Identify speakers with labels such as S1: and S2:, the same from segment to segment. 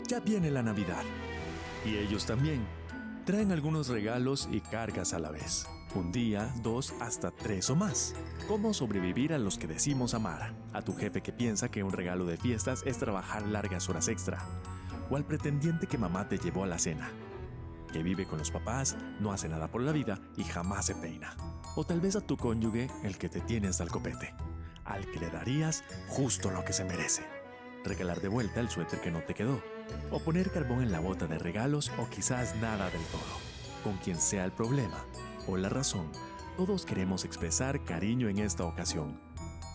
S1: Ya viene la Navidad. Y ellos también. Traen algunos regalos y cargas a la vez. Un día, 2, hasta 3 o más. ¿Cómo sobrevivir a los que decimos amar? A tu jefe que piensa que un regalo de fiestas es trabajar largas horas extra. O al pretendiente que mamá te llevó a la cena. Que vive con los papás, no hace nada por la vida y jamás se peina. O tal vez a tu cónyuge, el que te tiene hasta el copete. Al que le darías justo lo que se merece. Regalar de vuelta el suéter que no te quedó. O poner carbón en la bota de regalos o quizás nada del todo. Con quien sea el problema o la razón, todos queremos expresar cariño en esta ocasión.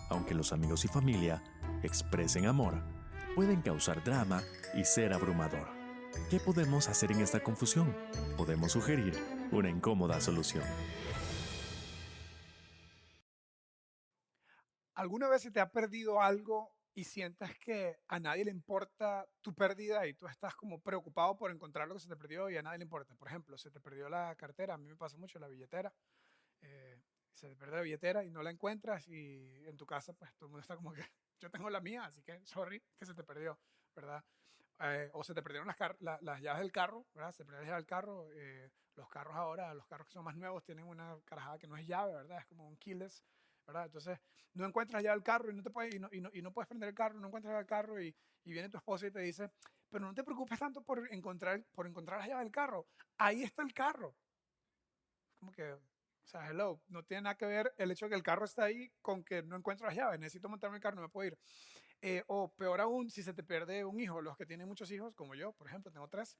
S1: Aunque los amigos y familia expresen amor, pueden causar drama y ser abrumador. ¿Qué podemos hacer en esta confusión? Podemos sugerir una incómoda solución.
S2: ¿Alguna vez se te ha perdido algo y sientes que a nadie le importa tu pérdida y tú estás como preocupado por encontrar lo que se te perdió y a nadie le importa? Por ejemplo, se te perdió la cartera, a mí me pasa mucho, la billetera. Se te pierde la billetera y no la encuentras y en tu casa pues todo el mundo está como que yo tengo la mía, así que sorry que se te perdió, ¿verdad? O se te perdieron las llaves del carro, ¿verdad? Se te perdió la llave del carro. Los carros ahora, los carros que son más nuevos tienen una carajada que no es llave, ¿verdad? Es como un keyless, ¿verdad? Entonces no encuentras la llave del carro y no, te puedes, y no puedes prender el carro, no encuentras la llave del carro y viene tu esposa y te dice, pero no te preocupes tanto por encontrar la llave del carro, ahí está el carro. Como que, o sea, hello, no tiene nada que ver el hecho de que el carro está ahí con que no encuentro las llaves, necesito montarme en el carro, no me puedo ir. O peor aún, si se te pierde un hijo, los que tienen muchos hijos, como yo, por ejemplo, tengo 3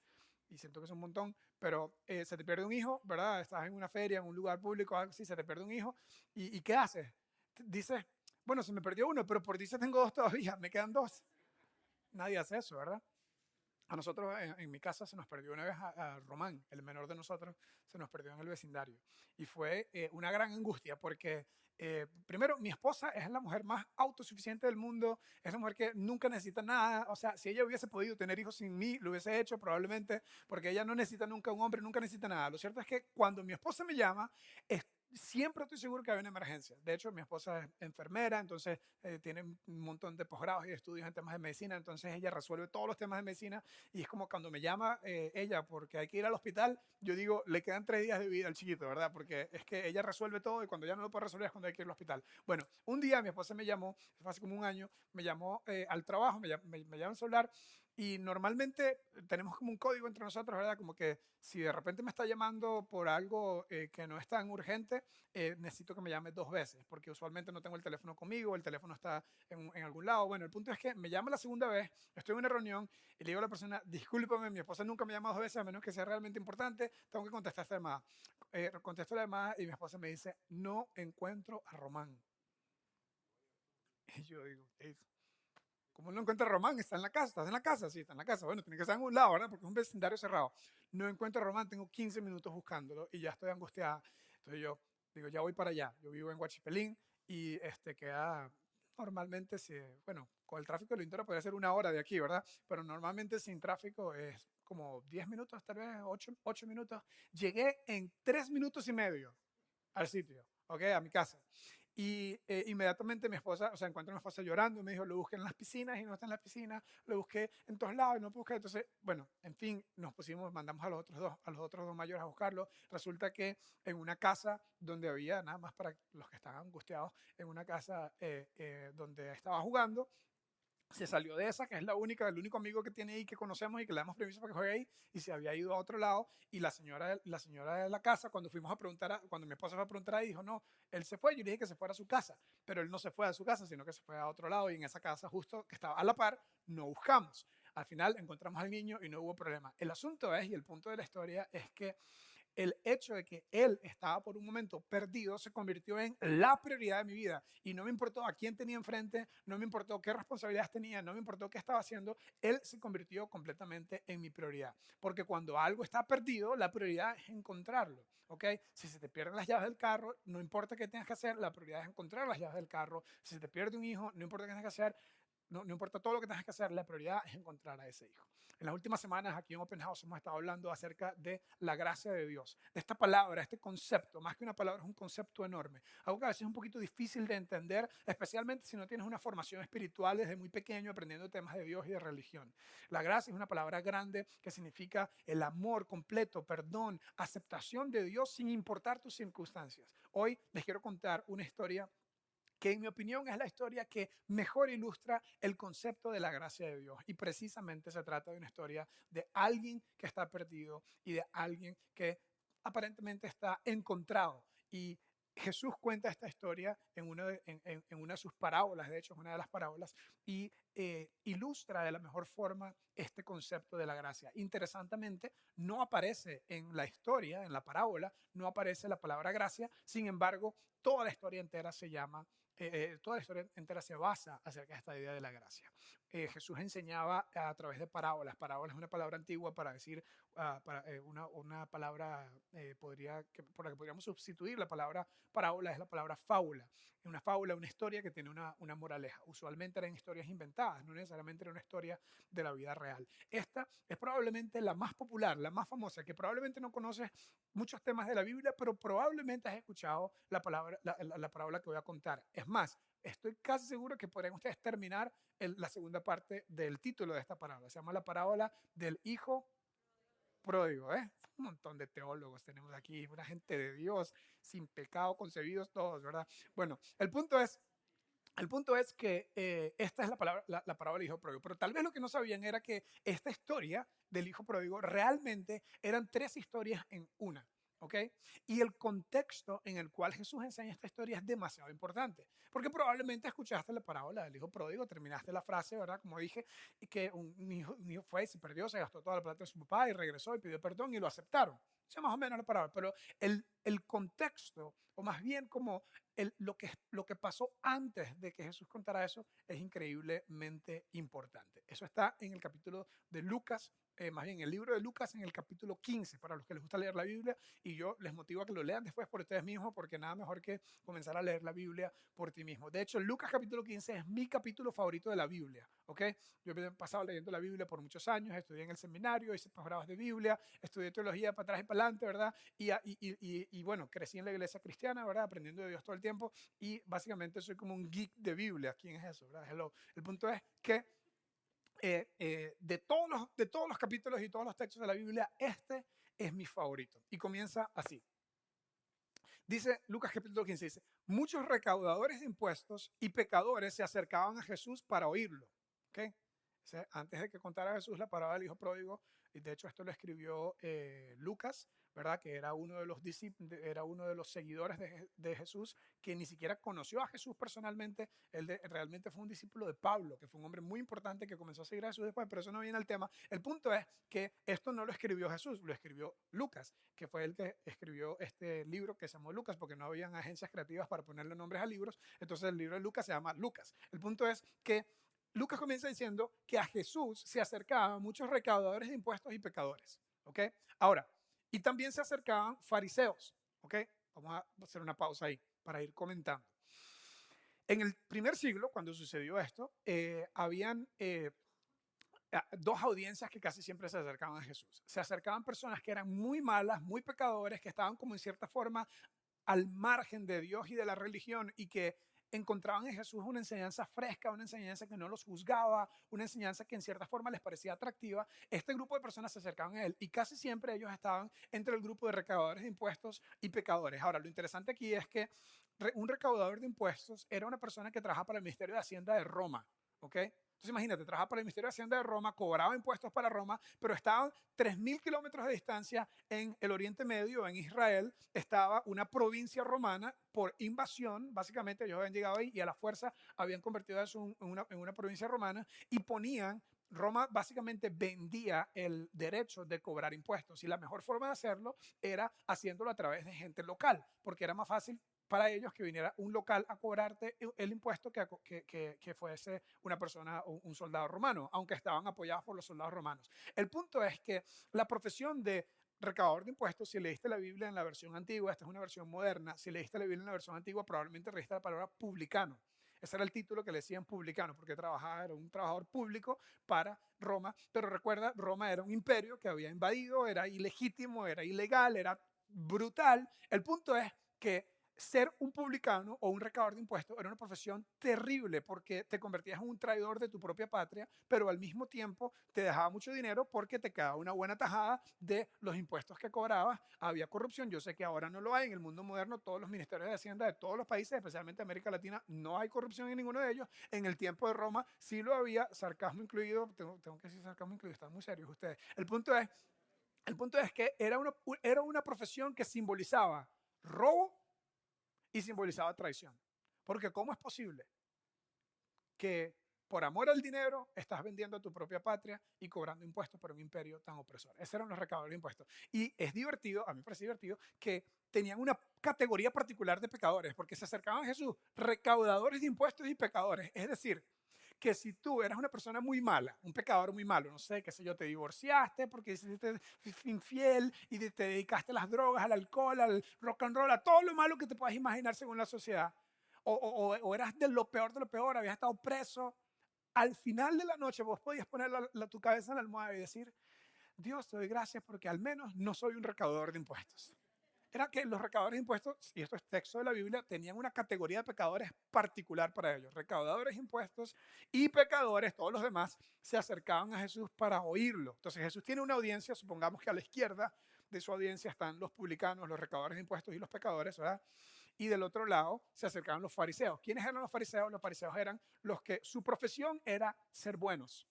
S2: y siento que es un montón, pero se te pierde un hijo, ¿verdad? Estás en una feria, en un lugar público, algo así, se te pierde un hijo, ¿y qué haces? Dices, bueno, se me perdió uno, pero por dice tengo 2 todavía, me quedan 2. Nadie hace eso, ¿verdad? A nosotros en mi casa se nos perdió una vez a Román, el menor de nosotros, se nos perdió en el vecindario. Y fue una gran angustia porque, primero, mi esposa es la mujer más autosuficiente del mundo, es la mujer que nunca necesita nada. O sea, si ella hubiese podido tener hijos sin mí, lo hubiese hecho probablemente, porque ella no necesita nunca un hombre, nunca necesita nada. Lo cierto es que cuando mi esposa me llama, siempre estoy seguro que hay una emergencia. De hecho, mi esposa es enfermera, entonces tiene un montón de posgrados y estudios en temas de medicina, entonces ella resuelve todos los temas de medicina y es como cuando me llama ella porque hay que ir al hospital, yo digo, le quedan 3 días de vida al chiquito, ¿verdad? Porque es que ella resuelve todo y cuando ya no lo puede resolver es cuando hay que ir al hospital. Bueno, un día mi esposa me llamó, fue hace como un año, me llamó al trabajo, me llama al celular y normalmente tenemos como un código entre nosotros, ¿verdad? Como que si de repente me está llamando por algo que no es tan urgente, necesito que me llame 2 veces, porque usualmente no tengo el teléfono conmigo, el teléfono está en algún lado. Bueno, el punto es que me llama la segunda vez, estoy en una reunión y le digo a la persona, discúlpame, mi esposa nunca me llama 2 veces, a menos que sea realmente importante, tengo que contestar esta llamada. Contesto la llamada y mi esposa me dice, no encuentro a Román. Y yo digo, ¿cómo no encuentra a Román? Está en la casa, ¿estás en la casa? Sí, está en la casa. Bueno, tiene que estar en un lado, ¿verdad? Porque es un vecindario cerrado. No encuentro a Román, tengo 15 minutos buscándolo y ya estoy angustiada. Entonces yo digo, ya voy para allá. Yo vivo en Huachipelín y queda normalmente, si, bueno, con el tráfico de Lindora podría ser 1 hora de aquí, ¿verdad? Pero normalmente sin tráfico es como 10 minutos, tal vez 8 minutos. Llegué en 3 minutos y medio al sitio, ¿ok? A mi casa. Y inmediatamente mi esposa, o sea, encuentro a mi esposa llorando y me dijo, lo busqué en las piscinas y no está en las piscinas, lo busqué en todos lados y no lo busqué. Entonces, bueno, en fin, nos pusimos, mandamos a los otros dos mayores a buscarlo. Resulta que en una casa donde había, nada más para los que estaban angustiados, en una casa donde estaba jugando, se salió de esa, que es el único amigo que tiene ahí que conocemos y que le damos permiso para que juegue ahí, y se había ido a otro lado. Y la señora de la casa, cuando fuimos a preguntar, cuando mi esposa fue a preguntar ahí, dijo, no, él se fue. Yo le dije que se fuera a su casa, pero él no se fue a su casa, sino que se fue a otro lado. Y en esa casa, justo que estaba a la par, no buscamos. Al final encontramos al niño y no hubo problema. El asunto es, y el punto de la historia es que el hecho de que él estaba por un momento perdido se convirtió en la prioridad de mi vida. Y no me importó a quién tenía enfrente, no me importó qué responsabilidades tenía, no me importó qué estaba haciendo, él se convirtió completamente en mi prioridad. Porque cuando algo está perdido, la prioridad es encontrarlo, ¿ok? Si se te pierden las llaves del carro, no importa qué tengas que hacer, la prioridad es encontrar las llaves del carro. Si se te pierde un hijo, no importa qué tengas que hacer, no importa todo lo que tengas que hacer, la prioridad es encontrar a ese hijo. En las últimas semanas aquí en Open House hemos estado hablando acerca de la gracia de Dios, de esta palabra, este concepto, más que una palabra es un concepto enorme, algo que a veces es un poquito difícil de entender, especialmente si no tienes una formación espiritual desde muy pequeño aprendiendo temas de Dios y de religión. La gracia es una palabra grande que significa el amor completo, perdón, aceptación de Dios sin importar tus circunstancias. Hoy les quiero contar una historia que en mi opinión es la historia que mejor ilustra el concepto de la gracia de Dios. Y precisamente se trata de una historia de alguien que está perdido y de alguien que aparentemente está encontrado. Y Jesús cuenta esta historia en una de sus parábolas, de hecho es una de las parábolas, y ilustra de la mejor forma este concepto de la gracia. Interesantemente, no aparece en la historia, en la parábola, no aparece la palabra gracia, sin embargo, toda la historia entera toda la historia entera se basa acerca de esta idea de la gracia. Jesús enseñaba a través de parábolas. Parábola es una palabra antigua para decir, una palabra por la que podríamos sustituir la palabra parábola es la palabra fábula. Una fábula, una historia que tiene una moraleja. Usualmente eran historias inventadas, no necesariamente era una historia de la vida real. Esta es probablemente la más popular, la más famosa, que probablemente no conoces muchos temas de la Biblia, pero probablemente has escuchado la parábola que voy a contar. Es más, estoy casi seguro que podrían ustedes terminar la segunda parte del título de esta parábola. Se llama la parábola del hijo pródigo. Un montón de teólogos tenemos aquí, una gente de Dios, sin pecado concebidos todos, ¿verdad? Bueno, el punto es que esta es la parábola del hijo pródigo. Pero tal vez lo que no sabían era que esta historia del hijo pródigo realmente eran tres historias en una. ¿Ok? Y el contexto en el cual Jesús enseña esta historia es demasiado importante, porque probablemente escuchaste la parábola del hijo pródigo, terminaste la frase, ¿verdad? Como dije, que un hijo fue, se perdió, se gastó toda la plata de su papá y regresó y pidió perdón y lo aceptaron. Esa es más o menos la parábola, pero el contexto, o más bien como lo que pasó antes de que Jesús contara eso, es increíblemente importante. Eso está en el capítulo de Lucas, más bien el libro de Lucas en el capítulo 15, para los que les gusta leer la Biblia, y yo les motivo a que lo lean después por ustedes mismos, porque nada mejor que comenzar a leer la Biblia por ti mismo. De hecho, Lucas capítulo 15 es mi capítulo favorito de la Biblia, ¿ok? Yo he pasado leyendo la Biblia por muchos años, estudié en el seminario, hice posgrados de Biblia, estudié teología para atrás y para adelante, ¿verdad? Y bueno, crecí en la iglesia cristiana, ¿verdad? Aprendiendo de Dios todo el tiempo, y básicamente soy como un geek de Biblia. ¿Quién es eso, verdad? Hello. El punto es que de todos los capítulos y todos los textos de la Biblia, este es mi favorito. Y comienza así. Dice Lucas capítulo 15, dice, muchos recaudadores de impuestos y pecadores se acercaban a Jesús para oírlo. ¿Okay? O sea, antes de que contara Jesús la parábola del hijo pródigo, y de hecho esto lo escribió Lucas, ¿verdad? Que era uno de los era uno de los seguidores de Jesús, que ni siquiera conoció a Jesús personalmente. Él realmente fue un discípulo de Pablo, que fue un hombre muy importante que comenzó a seguir a Jesús después, pero eso no viene al tema. El punto es que esto no lo escribió Jesús, lo escribió Lucas, que fue el que escribió este libro que se llamó Lucas, porque no habían agencias creativas para ponerle nombres a libros. Entonces el libro de Lucas se llama Lucas. El punto es que Lucas comienza diciendo que a Jesús se acercaban muchos recaudadores de impuestos y pecadores. ¿Ok? Ahora, y también se acercaban fariseos. ¿Ok? Vamos a hacer una pausa ahí para ir comentando. En el primer siglo, cuando sucedió esto, habían dos audiencias que casi siempre se acercaban a Jesús. Se acercaban personas que eran muy malas, muy pecadores, que estaban como en cierta forma al margen de Dios y de la religión, y que encontraban en Jesús una enseñanza fresca, una enseñanza que no los juzgaba, una enseñanza que en cierta forma les parecía atractiva. Este grupo de personas se acercaban a él y casi siempre ellos estaban entre el grupo de recaudadores de impuestos y pecadores. Ahora, lo interesante aquí es que un recaudador de impuestos era una persona que trabajaba para el Ministerio de Hacienda de Roma, ¿ok? Entonces imagínate, trabajaba para el Ministerio de Hacienda de Roma, cobraba impuestos para Roma, pero estaban 3.000 kilómetros de distancia en el Oriente Medio, en Israel. Estaba una provincia romana por invasión. Básicamente ellos habían llegado ahí y a la fuerza habían convertido eso en una provincia romana, y Roma básicamente vendía el derecho de cobrar impuestos, y la mejor forma de hacerlo era haciéndolo a través de gente local, porque era más fácil para ellos que viniera un local a cobrarte el impuesto que fuese una persona o un soldado romano, aunque estaban apoyados por los soldados romanos. El punto es que la profesión de recaudador de impuestos, si leíste la Biblia en la versión antigua, esta es una versión moderna, si leíste la Biblia en la versión antigua, probablemente leíste la palabra publicano. Ese era el título que le decían publicano, porque trabajaba, era un trabajador público para Roma. Pero recuerda, Roma era un imperio que había invadido, era ilegítimo, era ilegal, era brutal. El punto es que ser un publicano o un recaudador de impuestos era una profesión terrible porque te convertías en un traidor de tu propia patria, pero al mismo tiempo te dejaba mucho dinero porque te quedaba una buena tajada de los impuestos que cobrabas. Había corrupción, yo sé que ahora no lo hay. En el mundo moderno, todos los ministerios de Hacienda de todos los países, especialmente América Latina, no hay corrupción en ninguno de ellos. En el tiempo de Roma sí lo había, sarcasmo incluido. Tengo que decir sarcasmo incluido, están muy serios ustedes. El punto es que era una profesión que simbolizaba robo y simbolizaba traición. Porque ¿cómo es posible que por amor al dinero estás vendiendo a tu propia patria y cobrando impuestos por un imperio tan opresor? Esos eran los recaudadores de impuestos. Y es divertido, a mí me parece divertido, que tenían una categoría particular de pecadores, porque se acercaban a Jesús, recaudadores de impuestos y pecadores. Es decir, que si tú eras una persona muy mala, un pecador muy malo, no sé, qué sé yo, te divorciaste porque hiciste infiel y te dedicaste a las drogas, al alcohol, al rock and roll, a todo lo malo que te puedas imaginar según la sociedad, o eras de lo peor, habías estado preso, al final de la noche vos podías poner tu cabeza en la almohada y decir, Dios, te doy gracias porque al menos no soy un recaudador de impuestos. Era que los recaudadores de impuestos, y esto es texto de la Biblia, tenían una categoría de pecadores particular para ellos. Recaudadores de impuestos y pecadores, todos los demás, se acercaban a Jesús para oírlo. Entonces Jesús tiene una audiencia, supongamos que a la izquierda de su audiencia están los publicanos, los recaudadores de impuestos y los pecadores, ¿verdad? Y del otro lado se acercaban los fariseos. ¿Quiénes eran los fariseos? Los fariseos eran los que su profesión era ser buenos.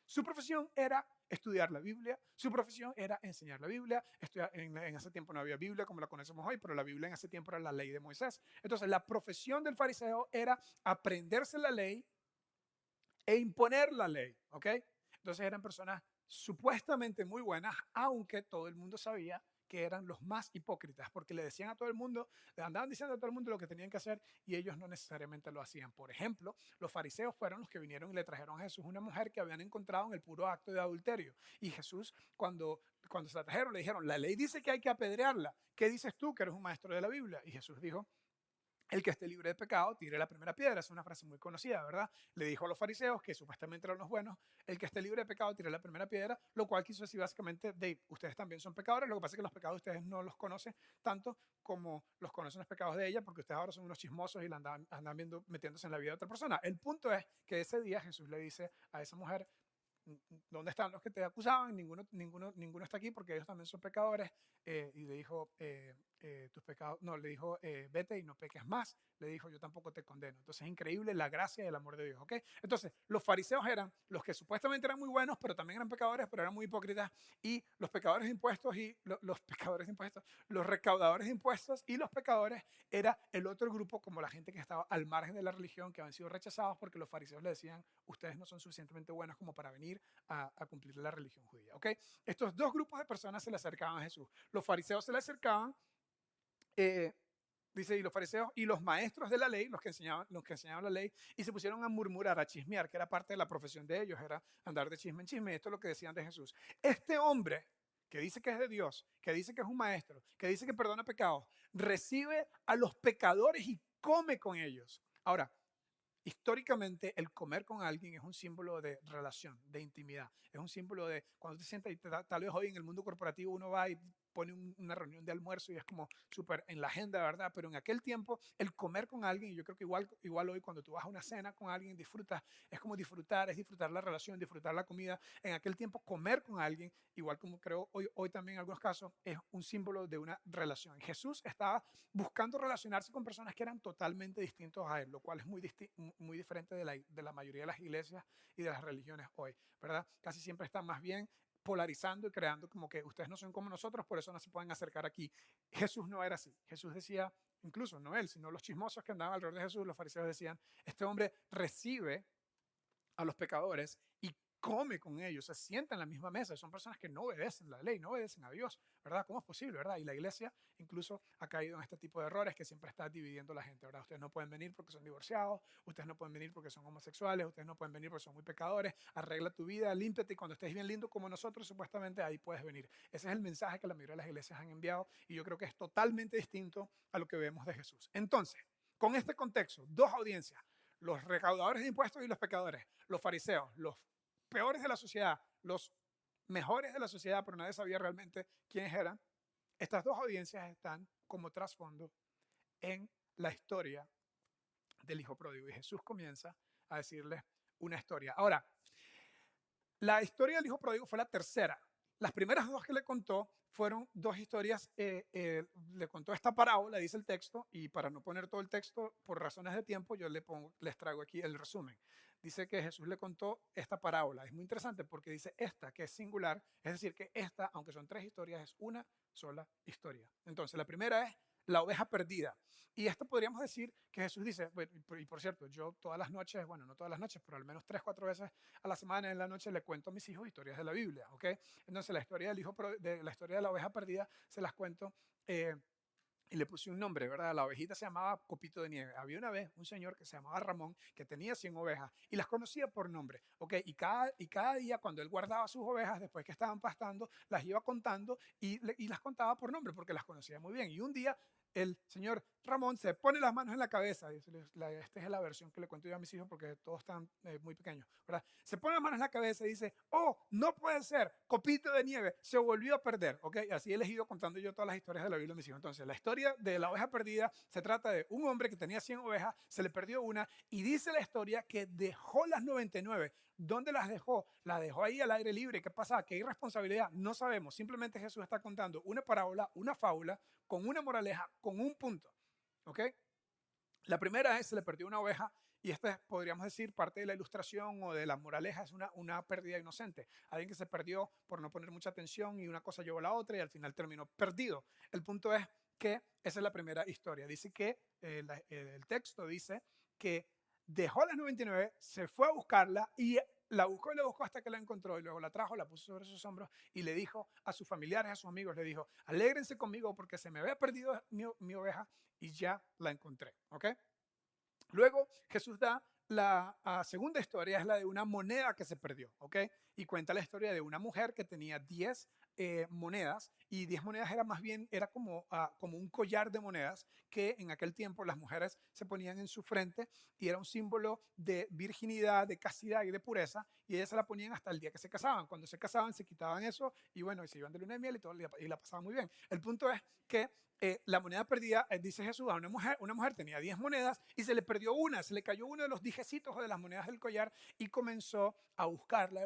S2: Su profesión era estudiar la Biblia, su profesión era enseñar la Biblia. En ese tiempo no había Biblia como la conocemos hoy, pero la Biblia en ese tiempo era la ley de Moisés. Entonces la profesión del fariseo era aprenderse la ley e imponer la ley, ¿ok? Entonces eran personas supuestamente muy buenas, aunque todo el mundo sabía que eran los más hipócritas, porque le decían a todo el mundo, le andaban diciendo a todo el mundo lo que tenían que hacer y ellos no necesariamente lo hacían. Por ejemplo, los fariseos fueron los que vinieron y le trajeron a Jesús una mujer que habían encontrado en el puro acto de adulterio. Y Jesús, cuando se la trajeron, le dijeron, la ley dice que hay que apedrearla. ¿Qué dices tú, que eres un maestro de la Biblia? Y Jesús dijo, el que esté libre de pecado, tire la primera piedra. Es una frase muy conocida, ¿verdad? Le dijo a los fariseos, que supuestamente eran los buenos, el que esté libre de pecado, tire la primera piedra, lo cual quiso decir básicamente, de ustedes también son pecadores. Lo que pasa es que los pecados de ustedes no los conocen tanto como los conocen los pecados de ella, porque ustedes ahora son unos chismosos y la andan viendo, metiéndose en la vida de otra persona. El punto es que ese día Jesús le dice a esa mujer, ¿dónde están los que te acusaban? Ninguno está aquí porque ellos también son pecadores. Y le dijo, tus pecados, no, le dijo, vete y no peques más. Le dijo, yo tampoco te condeno. Entonces es increíble la gracia y el amor de Dios, ¿ok? Entonces, los fariseos eran los que supuestamente eran muy buenos, pero también eran pecadores, pero eran muy hipócritas. Y los pecadores de impuestos y los pecadores de impuestos, los recaudadores de impuestos y los pecadores era el otro grupo, como la gente que estaba al margen de la religión, que habían sido rechazados porque los fariseos le decían, ustedes no son suficientemente buenos como para venir a cumplir la religión judía, ¿ok? Estos dos grupos de personas se le acercaban a Jesús. Los fariseos se le acercaban, dice, y los fariseos y los maestros de la ley, los que enseñaban la ley, y se pusieron a murmurar, a chismear, que era parte de la profesión de ellos, era andar de chisme en chisme. Esto es lo que decían de Jesús. Este hombre que dice que es de Dios, que dice que es un maestro, que dice que perdona pecados, recibe a los pecadores y come con ellos. Ahora, históricamente el comer con alguien es un símbolo de relación, de intimidad. Es un símbolo de cuando te sientas, y tal vez hoy en el mundo corporativo uno va y pone una reunión de almuerzo y es como súper en la agenda, ¿verdad? Pero en aquel tiempo el comer con alguien, y yo creo que igual hoy cuando tú vas a una cena con alguien disfrutas, es como disfrutar, es disfrutar la relación, disfrutar la comida. En aquel tiempo comer con alguien, igual como creo hoy también en algunos casos, es un símbolo de una relación. Jesús estaba buscando relacionarse con personas que eran totalmente distintos a él, lo cual es muy diferente de la mayoría de las iglesias y de las religiones hoy, ¿verdad? Casi siempre están más bien polarizando y creando como que ustedes no son como nosotros, por eso no se pueden acercar aquí. Jesús no era así. Jesús decía, incluso no él, sino los chismosos que andaban alrededor de Jesús, los fariseos decían, este hombre recibe a los pecadores y come con ellos, se sienta en la misma mesa. Son personas que no obedecen la ley, no obedecen a Dios, ¿verdad? ¿Cómo es posible, verdad? Y la iglesia incluso ha caído en este tipo de errores que siempre está dividiendo a la gente, ¿verdad? Ustedes no pueden venir porque son divorciados, ustedes no pueden venir porque son homosexuales, ustedes no pueden venir porque son muy pecadores, arregla tu vida, límpiate y cuando estés bien lindo como nosotros, supuestamente ahí puedes venir. Ese es el mensaje que la mayoría de las iglesias han enviado y yo creo que es totalmente distinto a lo que vemos de Jesús. Entonces, con este contexto, dos audiencias, los recaudadores de impuestos y los pecadores, los fariseos, los peores de la sociedad, los mejores de la sociedad, pero nadie sabía realmente quiénes eran. Estas dos audiencias están como trasfondo en la historia del hijo pródigo. Y Jesús comienza a decirles una historia. Ahora, la historia del hijo pródigo fue la tercera. Las primeras dos que le contó fueron dos historias. Le contó esta parábola, dice el texto, y para no poner todo el texto por razones de tiempo, yo les traigo aquí el resumen. Dice que Jesús le contó esta parábola. Es muy interesante porque dice esta, que es singular, es decir, que esta, aunque son tres historias, es una sola historia. Entonces, la primera es la oveja perdida. Y esto podríamos decir que Jesús dice, y por cierto, yo todas las noches, bueno, no todas las noches, pero al menos 3, 4 veces a la semana en la noche le cuento a mis hijos historias de la Biblia, ¿ok? Entonces la historia la historia de la oveja perdida se las cuento y le puse un nombre, ¿verdad? La ovejita se llamaba Copito de Nieve. Había una vez un señor que se llamaba Ramón que tenía 100 ovejas y las conocía por nombre, ¿ok? Y cada día cuando él guardaba sus ovejas después que estaban pastando, las iba contando y las contaba por nombre porque las conocía muy bien. Y un día el señor Ramón se pone las manos en la cabeza. Esta es la versión que le cuento yo a mis hijos porque todos están muy pequeños, ¿verdad? Se pone las manos en la cabeza y dice, oh, no puede ser, Copito de Nieve se volvió a perder, ¿ok? Así he elegido contando yo todas las historias de la Biblia a mis hijos. Entonces, la historia de la oveja perdida se trata de un hombre que tenía 100 ovejas, se le perdió una y dice la historia que dejó las 99. ¿Dónde las dejó? Las dejó ahí al aire libre. ¿Qué pasa? ¿Qué irresponsabilidad? No sabemos. Simplemente Jesús está contando una parábola, una fábula, con una moraleja, con un punto. ¿Ok? La primera es, se le perdió una oveja y esta es, podríamos decir, parte de la ilustración o de la moraleja, es una pérdida inocente. Alguien que se perdió por no poner mucha atención y una cosa llevó a la otra y al final terminó perdido. El punto es que esa es la primera historia. Dice que el texto dice que dejó las 99, se fue a buscarla y la buscó y la buscó hasta que la encontró y luego la trajo, la puso sobre sus hombros y le dijo a sus familiares, a sus amigos, le dijo, alégrense conmigo porque se me había perdido mi oveja y ya la encontré, ¿ok? Luego Jesús da la segunda historia, es la de una moneda que se perdió, ¿ok? Y cuenta la historia de una mujer que tenía 10 monedas y 10 monedas era como un collar de monedas que en aquel tiempo las mujeres se ponían en su frente y era un símbolo de virginidad, de castidad y de pureza y ellas se la ponían hasta el día que se casaban. Cuando se casaban se quitaban eso y bueno, y se iban de luna de miel y todo y la pasaban muy bien. El punto es que la moneda perdida, dice Jesús, a una mujer tenía 10 monedas y se le perdió una, se le cayó uno de los dijecitos o de las monedas del collar y comenzó a buscarla,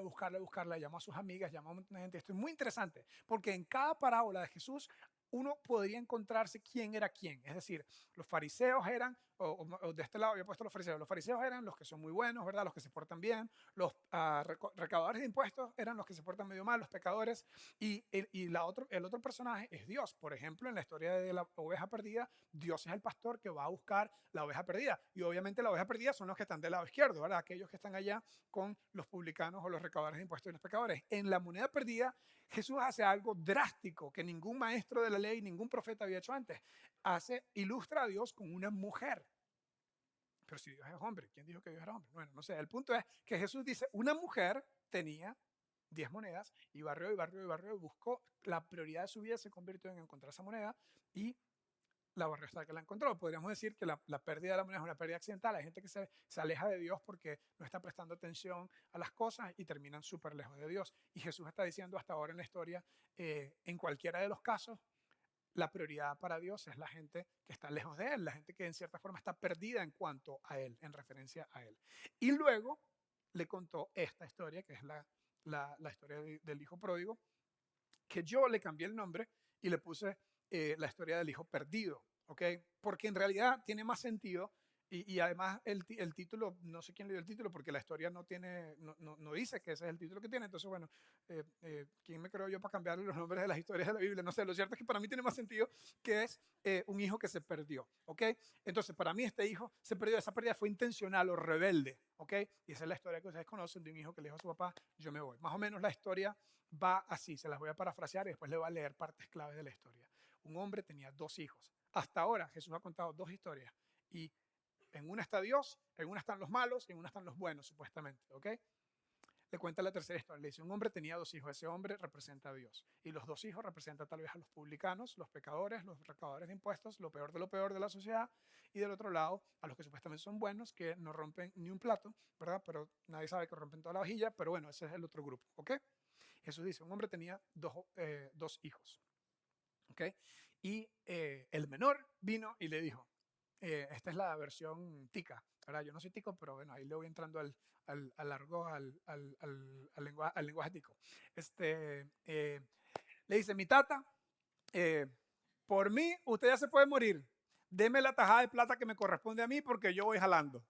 S2: llamó a sus amigas, llamó a un montón de gente. Esto es muy interesante porque en cada parábola de Jesús uno podría encontrarse quién era quién. Es decir, los fariseos eran, o de este lado había puesto los fariseos eran los que son muy buenos, ¿verdad? Los que se portan bien, los recaudadores de impuestos eran los que se portan medio mal, los pecadores, y el otro personaje es Dios. Por ejemplo, en la historia de la oveja perdida, Dios es el pastor que va a buscar la oveja perdida, y obviamente la oveja perdida son los que están del lado izquierdo, ¿verdad? Aquellos que están allá con los publicanos o los recaudadores de impuestos y los pecadores. En la moneda perdida, Jesús hace algo drástico que ningún maestro de la ley, ningún profeta había hecho antes. Ilustra a Dios con una mujer. Pero si Dios es hombre, ¿quién dijo que Dios era hombre? Bueno, no sé. El punto es que Jesús dice, una mujer tenía 10 monedas y barrió y buscó. La prioridad de su vida se convirtió en encontrar esa moneda y la barrió hasta que la encontró. Podríamos decir que la pérdida de la moneda es una pérdida accidental. Hay gente que se aleja de Dios porque no está prestando atención a las cosas y terminan súper lejos de Dios. Y Jesús está diciendo hasta ahora en la historia, en cualquiera de los casos, la prioridad para Dios es la gente que está lejos de Él, la gente que en cierta forma está perdida en cuanto a Él, en referencia a Él. Y luego le contó esta historia, que es la historia del hijo pródigo, que yo le cambié el nombre y le puse la historia del hijo perdido, ¿ok? Porque en realidad tiene más sentido y además el título, no sé quién le dio el título porque la historia no dice que ese es el título que tiene. Entonces, bueno, ¿quién me creo yo para cambiarle los nombres de las historias de la Biblia? No sé, lo cierto es que para mí tiene más sentido que es un hijo que se perdió, ¿ok? Entonces, para mí este hijo se perdió, esa pérdida fue intencional o rebelde, ¿ok? Y esa es la historia que ustedes conocen de un hijo que le dijo a su papá, yo me voy. Más o menos la historia va así, se las voy a parafrasear y después le voy a leer partes claves de la historia. Un hombre tenía 2 hijos. Hasta ahora Jesús ha contado 2 historias y en una está Dios, en una están los malos, en una están los buenos, supuestamente, ¿ok? le cuenta la tercera historia. Le dice, un hombre tenía 2 hijos. Ese hombre representa a Dios. Y los 2 hijos representan tal vez a los publicanos, los pecadores, los recaudadores de impuestos, lo peor de la sociedad. Y del otro lado, a los que supuestamente son buenos, que no rompen ni un plato, ¿verdad? Pero nadie sabe que rompen toda la vajilla. Pero bueno, ese es el otro grupo, ¿ok? Jesús dice, un hombre tenía 2 hijos, ¿ok? Y el menor vino y le dijo, esta es la versión tica, ¿verdad? Yo no soy tico, pero bueno, ahí le voy entrando al lenguaje tico. Le dice, mi tata, por mí usted ya se puede morir. Deme la tajada de plata que me corresponde a mí porque yo voy jalando.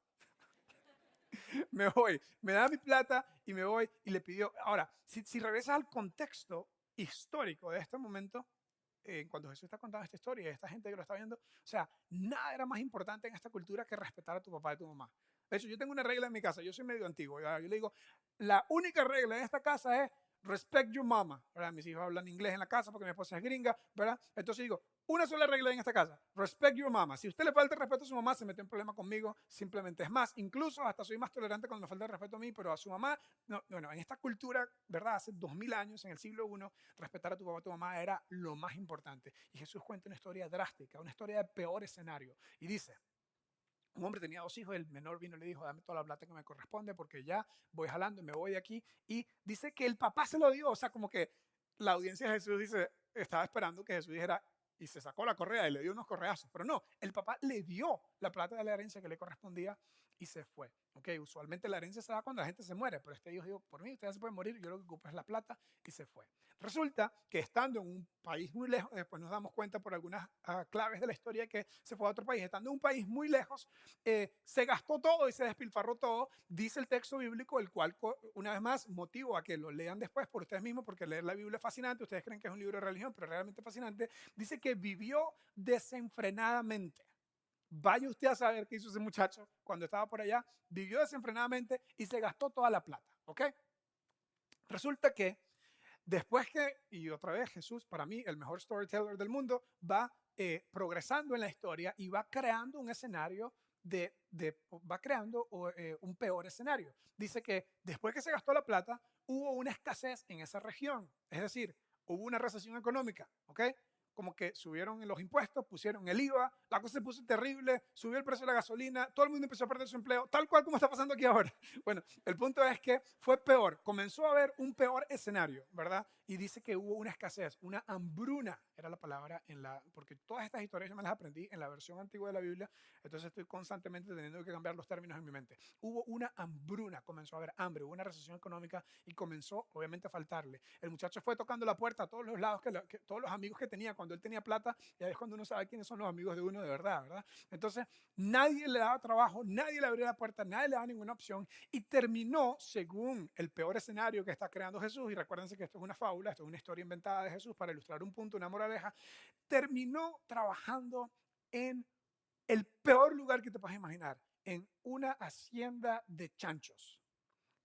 S2: Me voy, me da mi plata y me voy y le pidió. Ahora, si regresas al contexto histórico de este momento, cuando Jesús está contando esta historia y esta gente que lo está viendo, o sea, nada era más importante en esta cultura que respetar a tu papá y a tu mamá. De hecho, yo tengo una regla en mi casa, yo soy medio antiguo, yo le digo, la única regla en esta casa es respect your mama, ¿verdad? Mis hijos hablan inglés en la casa porque mi esposa es gringa, ¿verdad? Entonces digo, una sola regla en esta casa, respect your mama. Si usted le falta el respeto a su mamá, se mete en problema conmigo, simplemente es más. Incluso hasta soy más tolerante cuando me falta el respeto a mí, pero a su mamá, no, en esta cultura, ¿verdad? Hace 2000 años, en el siglo I, respetar a tu papá y a tu mamá era lo más importante. Y Jesús cuenta una historia drástica, una historia de peor escenario. Y dice, un hombre tenía 2 hijos, el menor vino y le dijo, dame toda la plata que me corresponde porque ya voy jalando y me voy de aquí. Y dice que el papá se lo dio, o sea, como que la audiencia de Jesús dice, estaba esperando que Jesús dijera, y se sacó la correa y le dio unos correazos. Pero no, el papá le dio la plata de la herencia que le correspondía y se fue. Okay, usualmente la herencia se da cuando la gente se muere, pero este Dios dijo, por mí usted se puede morir, yo lo que ocupo es la plata, y se fue. Resulta que estando en un país muy lejos, después nos damos cuenta por algunas claves de la historia que se fue a otro país, estando en un país muy lejos, se gastó todo y se despilfarró todo, dice el texto bíblico, el cual una vez más motivo a que lo lean después por ustedes mismos, porque leer la Biblia es fascinante, ustedes creen que es un libro de religión, pero realmente fascinante, dice que vivió desenfrenadamente. Vaya usted a saber qué hizo ese muchacho cuando estaba por allá, vivió desenfrenadamente y se gastó toda la plata, ¿ok? Resulta que después y otra vez Jesús, para mí, el mejor storyteller del mundo, va progresando en la historia y va creando un escenario va creando un peor escenario. Dice que después que se gastó la plata, hubo una escasez en esa región, es decir, hubo una recesión económica, ¿ok? Como que subieron los impuestos, pusieron el IVA, la cosa se puso terrible, subió el precio de la gasolina, todo el mundo empezó a perder su empleo, tal cual como está pasando aquí ahora. Bueno, el punto es que fue peor, comenzó a haber un peor escenario, ¿verdad? Y dice que hubo una escasez, una hambruna, era la palabra porque todas estas historias yo me las aprendí en la versión antigua de la Biblia, entonces estoy constantemente teniendo que cambiar los términos en mi mente. Hubo una hambruna, comenzó a haber hambre, hubo una recesión económica y comenzó obviamente a faltarle. El muchacho fue tocando la puerta a todos los lados, que todos los amigos que tenía cuando él tenía plata, y ahí es cuando uno sabe quiénes son los amigos de uno de verdad, ¿verdad? Entonces, nadie le daba trabajo, nadie le abría la puerta, nadie le daba ninguna opción y terminó, según el peor escenario que está creando Jesús, y recuérdense que esto es una fábula, esto es una historia inventada de Jesús para ilustrar un punto, una moraleja, terminó trabajando en el peor lugar que te puedas imaginar, en una hacienda de chanchos.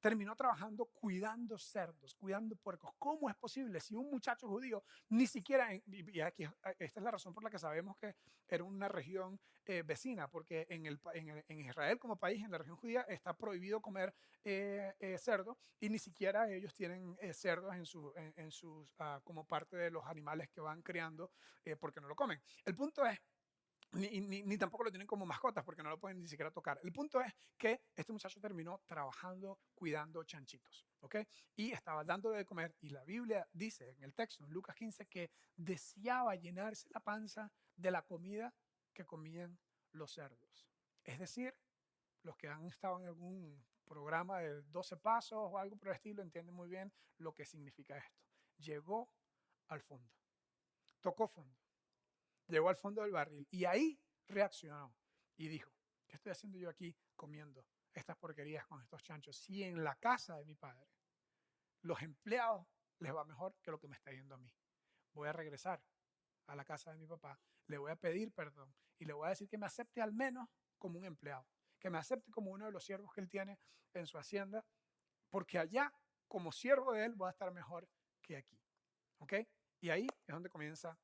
S2: Terminó trabajando cuidando cerdos, cuidando puercos. ¿Cómo es posible si un muchacho judío ni siquiera, y aquí, esta es la razón por la que sabemos que era una región vecina, porque en Israel como país, en la región judía, está prohibido comer cerdo y ni siquiera ellos tienen cerdos como parte de los animales que van criando porque no lo comen. El punto es, ni tampoco lo tienen como mascotas porque no lo pueden ni siquiera tocar. El punto es que este muchacho terminó trabajando cuidando chanchitos, ¿ok? Y estaba dándole de comer. Y la Biblia dice en el texto, en Lucas 15, que deseaba llenarse la panza de la comida que comían los cerdos. Es decir, los que han estado en algún programa de 12 pasos o algo por el estilo entienden muy bien lo que significa esto. Llegó al fondo, tocó fondo. Llegó al fondo del barril y ahí reaccionó y dijo, ¿qué estoy haciendo yo aquí comiendo estas porquerías con estos chanchos? Si en la casa de mi padre los empleados les va mejor que lo que me está yendo a mí. Voy a regresar a la casa de mi papá, le voy a pedir perdón y le voy a decir que me acepte al menos como un empleado, que me acepte como uno de los siervos que él tiene en su hacienda, porque allá, como siervo de él, voy a estar mejor que aquí. ¿Ok? Y ahí es donde comienza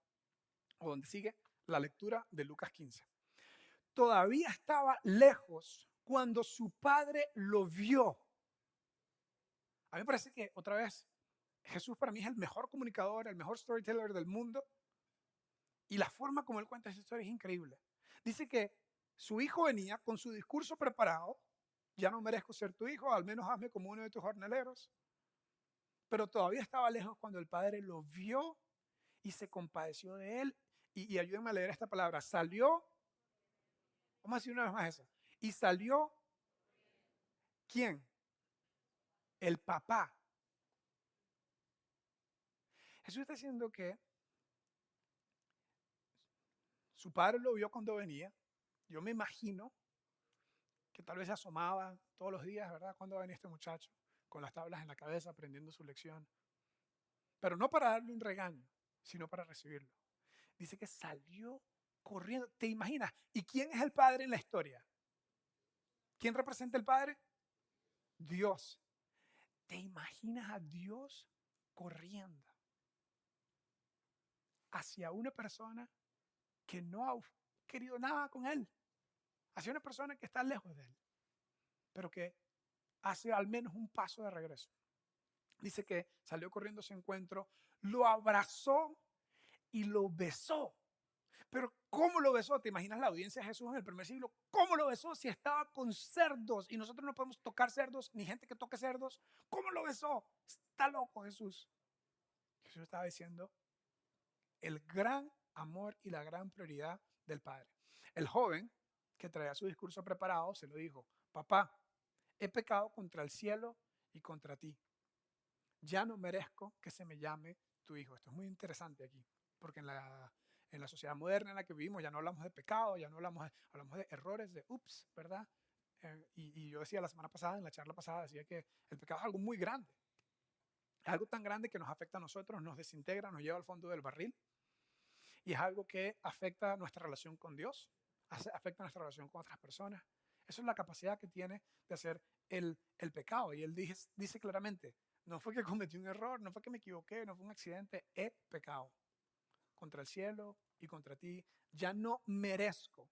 S2: o donde sigue la lectura de Lucas 15. Todavía estaba lejos cuando su padre lo vio. A mí me parece que, otra vez, Jesús para mí es el mejor comunicador, el mejor storyteller del mundo. Y la forma como él cuenta esa historia es increíble. Dice que su hijo venía con su discurso preparado. Ya no merezco ser tu hijo, al menos hazme como uno de tus jornaleros. Pero todavía estaba lejos cuando el padre lo vio y se compadeció de él. Y ayúdenme a leer esta palabra. Salió, vamos a decir una vez más esa. Y salió, ¿quién? El papá. Jesús está diciendo que su padre lo vio cuando venía. Yo me imagino que tal vez se asomaba todos los días, ¿verdad? Cuando venía este muchacho, con las tablas en la cabeza, aprendiendo su lección. Pero no para darle un regaño, sino para recibirlo. Dice que salió corriendo. ¿Te imaginas? ¿Y quién es el padre en la historia? ¿Quién representa el padre? Dios. ¿Te imaginas a Dios corriendo hacia una persona que no ha querido nada con él? Hacia una persona que está lejos de él, pero que hace al menos un paso de regreso. Dice que salió corriendo a su encuentro, lo abrazó y lo besó. Pero ¿cómo lo besó? ¿Te imaginas la audiencia de Jesús en el primer siglo? ¿Cómo lo besó si estaba con cerdos y nosotros no podemos tocar cerdos, ni gente que toque cerdos? ¿Cómo lo besó? Está loco Jesús. Jesús estaba diciendo el gran amor y la gran prioridad del Padre. El joven que traía su discurso preparado se lo dijo: papá, he pecado contra el cielo y contra ti. Ya no merezco que se me llame tu hijo. Esto es muy interesante aquí, porque en la sociedad moderna en la que vivimos ya no hablamos de pecado, ya no hablamos de errores, de ups, ¿verdad? Y yo decía la semana pasada, en la charla pasada, decía que el pecado es algo muy grande. Es algo tan grande que nos afecta a nosotros, nos desintegra, nos lleva al fondo del barril. Y es algo que afecta nuestra relación con Dios, afecta nuestra relación con otras personas. Eso es la capacidad que tiene de hacer el pecado. Y él dice claramente, no fue que cometí un error, no fue que me equivoqué, no fue un accidente, he pecado contra el cielo y contra ti. Ya no merezco.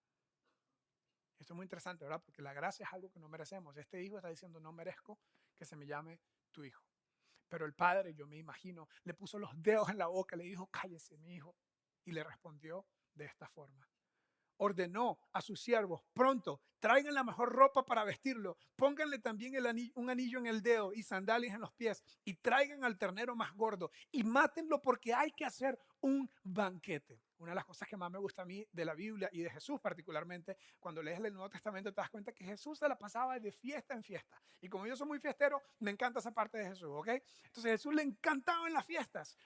S2: Esto es muy interesante, ¿verdad? Porque la gracia es algo que no merecemos. Este hijo está diciendo, no merezco que se me llame tu hijo. Pero el padre, yo me imagino, le puso los dedos en la boca, le dijo, cállese mi hijo. Y le respondió de esta forma. Ordenó a sus siervos, pronto, traigan la mejor ropa para vestirlo, pónganle también un anillo en el dedo y sandalias en los pies, y traigan al ternero más gordo y mátenlo porque hay que hacer un banquete. Una de las cosas que más me gusta a mí de la Biblia y de Jesús particularmente, cuando lees el Nuevo Testamento te das cuenta que Jesús se la pasaba de fiesta en fiesta. Y como yo soy muy fiestero, me encanta esa parte de Jesús, ¿ok? Entonces Jesús le encantaba en las fiestas,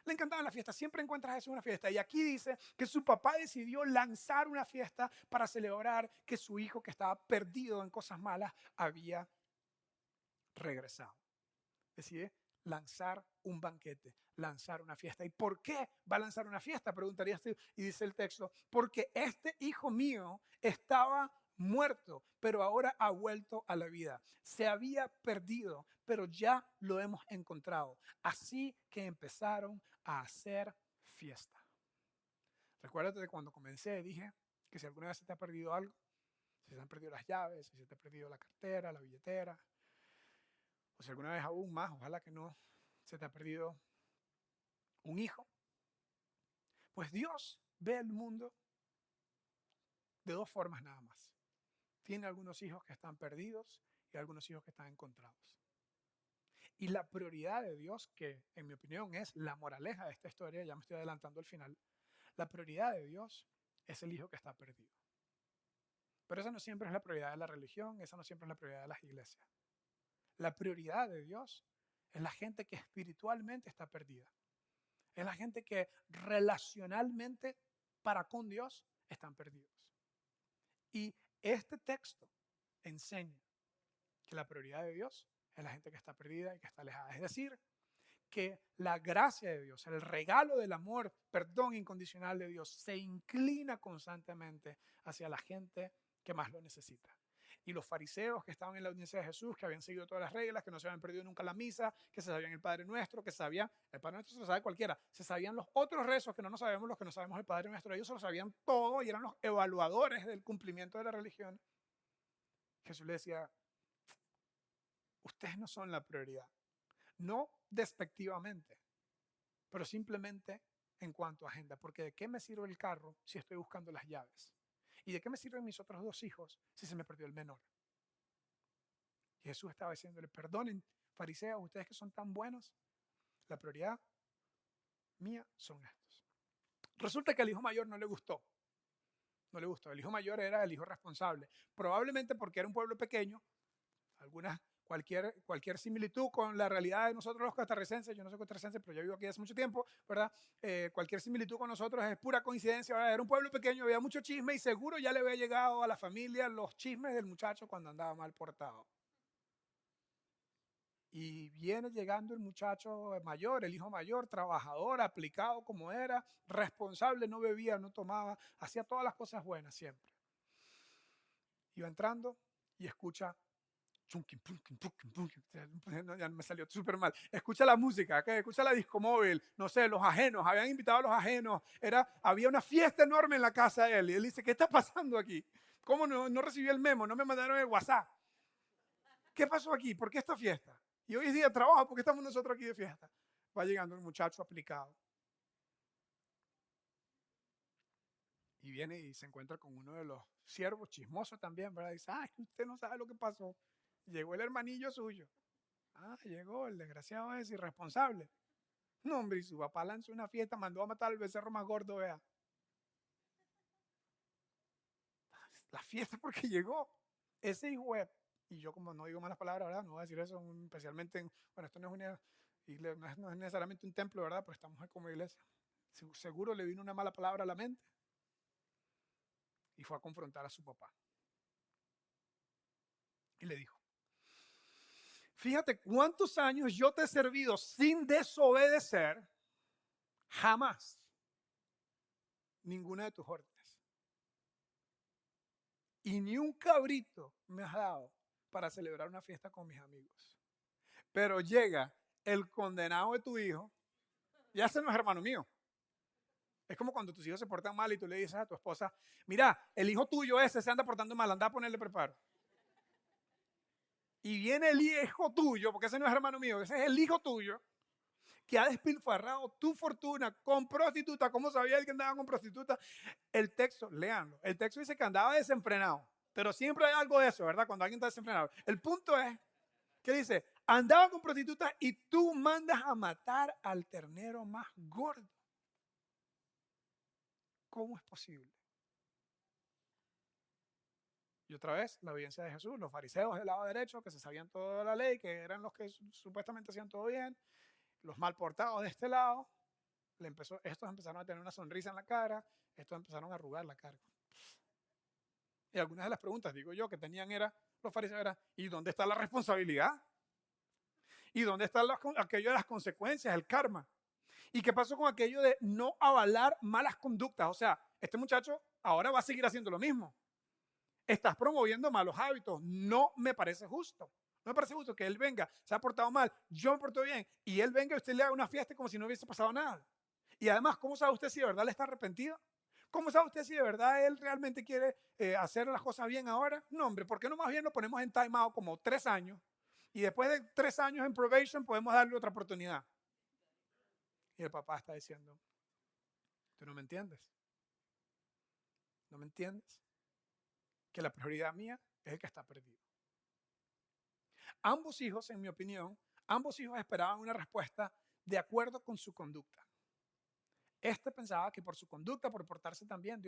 S2: siempre encuentras a Jesús en una fiesta. Y aquí dice que su papá decidió lanzar una fiesta para celebrar que su hijo, que estaba perdido en cosas malas, había regresado. Decide lanzar un banquete, lanzar una fiesta. ¿Y por qué va a lanzar una fiesta? Preguntarías tú. Y dice el texto, porque este hijo mío estaba muerto, pero ahora ha vuelto a la vida. Se había perdido, pero ya lo hemos encontrado. Así que empezaron a hacer fiesta. Recuérdate de cuando comencé, dije que si alguna vez se te ha perdido algo, si se te han perdido las llaves, si se te ha perdido la cartera, la billetera, o si alguna vez aún más, ojalá que no, se te ha perdido un hijo, pues Dios ve el mundo de dos formas nada más. Tiene algunos hijos que están perdidos y algunos hijos que están encontrados. Y la prioridad de Dios, que en mi opinión es la moraleja de esta historia, ya me estoy adelantando al final, la prioridad de Dios es el hijo que está perdido. Pero esa no siempre es la prioridad de la religión, esa no siempre es la prioridad de las iglesias. La prioridad de Dios es la gente que espiritualmente está perdida. Es la gente que relacionalmente para con Dios están perdidos. Y este texto enseña que la prioridad de Dios es la gente que está perdida y que está alejada. Es decir, que la gracia de Dios, el regalo del amor, perdón incondicional de Dios, se inclina constantemente hacia la gente que más lo necesita. Y los fariseos que estaban en la audiencia de Jesús, que habían seguido todas las reglas, que no se habían perdido nunca la misa, que se sabían el Padre Nuestro, que sabían, el Padre Nuestro se lo sabe cualquiera, se sabían los otros rezos que no nos sabemos, los que no sabemos el Padre Nuestro, ellos se lo sabían todo y eran los evaluadores del cumplimiento de la religión. Jesús les decía, ustedes no son la prioridad. No despectivamente, pero simplemente en cuanto a agenda. Porque ¿de qué me sirve el carro si estoy buscando las llaves? ¿Y de qué me sirven mis otros 2 hijos si se me perdió el menor? Y Jesús estaba diciéndole, perdonen, fariseos, ustedes que son tan buenos, la prioridad mía son estos. Resulta que al hijo mayor no le gustó. No le gustó. El hijo mayor era el hijo responsable. Probablemente porque era un pueblo pequeño, cualquier similitud con la realidad de nosotros los costarricenses, yo no soy costarricense, pero yo vivo aquí hace mucho tiempo, ¿verdad? Cualquier similitud con nosotros es pura coincidencia, ¿verdad? Era un pueblo pequeño, había mucho chisme y seguro ya le había llegado a la familia los chismes del muchacho cuando andaba mal portado. Y viene llegando el muchacho mayor, el hijo mayor, trabajador, aplicado como era, responsable, no bebía, no tomaba, hacía todas las cosas buenas siempre. Iba entrando y escucha, ya me salió súper mal, escucha la música, escucha la disco móvil, no sé, los ajenos, habían invitado a los ajenos, había una fiesta enorme en la casa de él. Y él dice, ¿qué está pasando aquí? ¿Cómo no recibí el memo? No me mandaron el WhatsApp. ¿Qué pasó aquí? ¿Por qué esta fiesta? Y hoy es día de trabajo, ¿por qué estamos nosotros aquí de fiesta? Va llegando el muchacho aplicado. Y viene y se encuentra con uno de los siervos, chismoso también, ¿verdad? Y dice, ay, usted no sabe lo que pasó. Llegó el hermanillo suyo. Ah, llegó el desgraciado ese irresponsable. No, hombre, y su papá lanzó una fiesta, mandó a matar al becerro más gordo, vea. La fiesta porque llegó. Ese hijo es, y yo como no digo malas palabras, ¿verdad? No voy a decir eso, especialmente, bueno, esto no es una iglesia, no es necesariamente un templo, ¿verdad? Pero estamos como iglesia. Seguro le vino una mala palabra a la mente y fue a confrontar a su papá. Y le dijo, fíjate cuántos años yo te he servido sin desobedecer, jamás ninguna de tus órdenes. Y ni un cabrito me has dado para celebrar una fiesta con mis amigos. Pero llega el condenado de tu hijo, ya ese no es hermano mío. Es como cuando tus hijos se portan mal y tú le dices a tu esposa, mira, el hijo tuyo ese se anda portando mal, anda a ponerle preparo. Y viene el hijo tuyo, porque ese no es hermano mío, ese es el hijo tuyo, que ha despilfarrado tu fortuna con prostituta. ¿Cómo sabía él que andaba con prostituta? El texto, léanlo, el texto dice que andaba desenfrenado, pero siempre hay algo de eso, ¿verdad? Cuando alguien está desenfrenado. El punto es que dice, andaba con prostitutas y tú mandas a matar al ternero más gordo. ¿Cómo es posible? Y otra vez, la evidencia de Jesús, los fariseos del lado derecho, que se sabían toda la ley, que eran los que supuestamente hacían todo bien, los mal portados de este lado, estos empezaron a tener una sonrisa en la cara, estos empezaron a arrugar la cara. Y algunas de las preguntas, digo yo, que tenían los fariseos era, ¿y dónde está la responsabilidad? ¿Y dónde están aquello de las consecuencias, el karma? ¿Y qué pasó con aquello de no avalar malas conductas? O sea, este muchacho ahora va a seguir haciendo lo mismo. Estás promoviendo malos hábitos. No me parece justo. No me parece justo que él venga, se ha portado mal, yo me porto bien, y él venga y usted le haga una fiesta como si no hubiese pasado nada. Y además, ¿cómo sabe usted si de verdad le está arrepentido? ¿Cómo sabe usted si de verdad él realmente quiere hacer las cosas bien ahora? No, hombre, ¿por qué no más bien lo ponemos en time out como 3 años? Y después de 3 años en probation podemos darle otra oportunidad. Y el papá está diciendo, ¿tú no me entiendes? ¿No me entiendes? Que la prioridad mía es el que está perdido. Ambos hijos, en mi opinión, ambos hijos esperaban una respuesta de acuerdo con su conducta. Este pensaba que por su conducta, por portarse tan bien,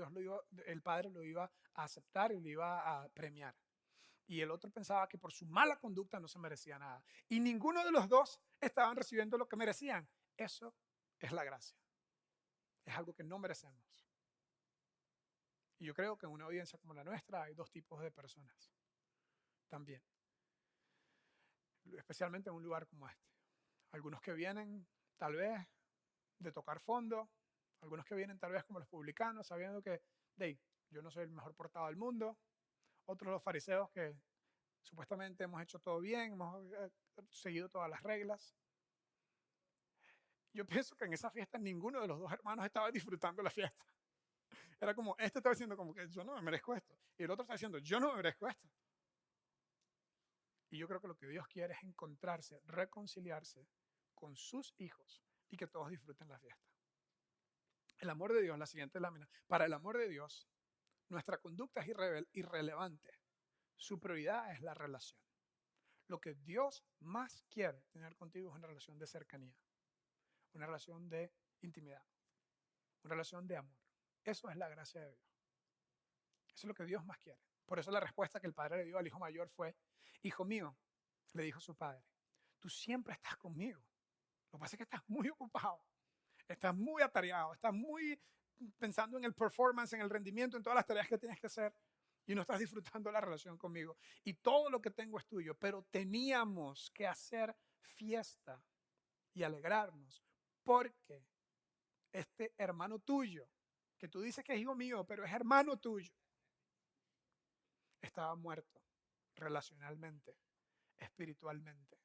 S2: el padre lo iba a aceptar y lo iba a premiar. Y el otro pensaba que por su mala conducta no se merecía nada. Y ninguno de los dos estaban recibiendo lo que merecían. Eso es la gracia. Es algo que no merecemos. Y yo creo que en una audiencia como la nuestra hay 2 tipos de personas también. Especialmente en un lugar como este. Algunos que vienen tal vez de tocar fondo, algunos que vienen tal vez como los publicanos, sabiendo que yo no soy el mejor portado del mundo, otros los fariseos que supuestamente hemos hecho todo bien, hemos seguido todas las reglas. Yo pienso que en esa fiesta ninguno de los 2 hermanos estaba disfrutando la fiesta. Era como, este estaba diciendo como que yo no me merezco esto, y el otro está diciendo, yo no me merezco esto. Y yo creo que lo que Dios quiere es encontrarse, reconciliarse con sus hijos y que todos disfruten la fiesta. El amor de Dios, la siguiente lámina. Para el amor de Dios, nuestra conducta es irrelevante. Su prioridad es la relación. Lo que Dios más quiere tener contigo es una relación de cercanía, una relación de intimidad, una relación de amor. Eso es la gracia de Dios. Eso es lo que Dios más quiere. Por eso la respuesta que el padre le dio al hijo mayor fue: hijo mío, le dijo su padre, tú siempre estás conmigo. Lo que pasa es que estás muy ocupado, estás muy atareado, estás muy pensando en el performance, en el rendimiento, en todas las tareas que tienes que hacer y no estás disfrutando la relación conmigo. Y todo lo que tengo es tuyo, pero teníamos que hacer fiesta y alegrarnos porque este hermano tuyo, que tú dices que es hijo mío, pero es hermano tuyo, estaba muerto relacionalmente, espiritualmente,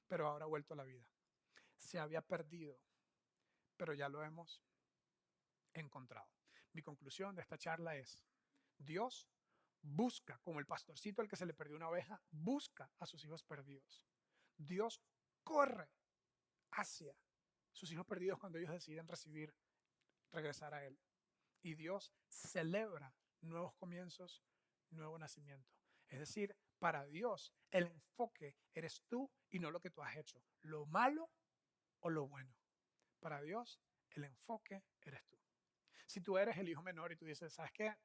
S2: pero ahora ha vuelto a la vida. Se había perdido, pero ya lo hemos encontrado. Mi conclusión de esta charla es: Dios busca, como el pastorcito al que se le perdió una oveja, busca a sus hijos perdidos. Dios corre hacia sus hijos perdidos cuando ellos deciden regresar a Él. Y Dios celebra nuevos comienzos, nuevo nacimiento. Es decir, para Dios el enfoque eres tú y no lo que tú has hecho, lo malo o lo bueno. Para Dios el enfoque eres tú. Si tú eres el hijo menor y tú dices, ¿sabes qué?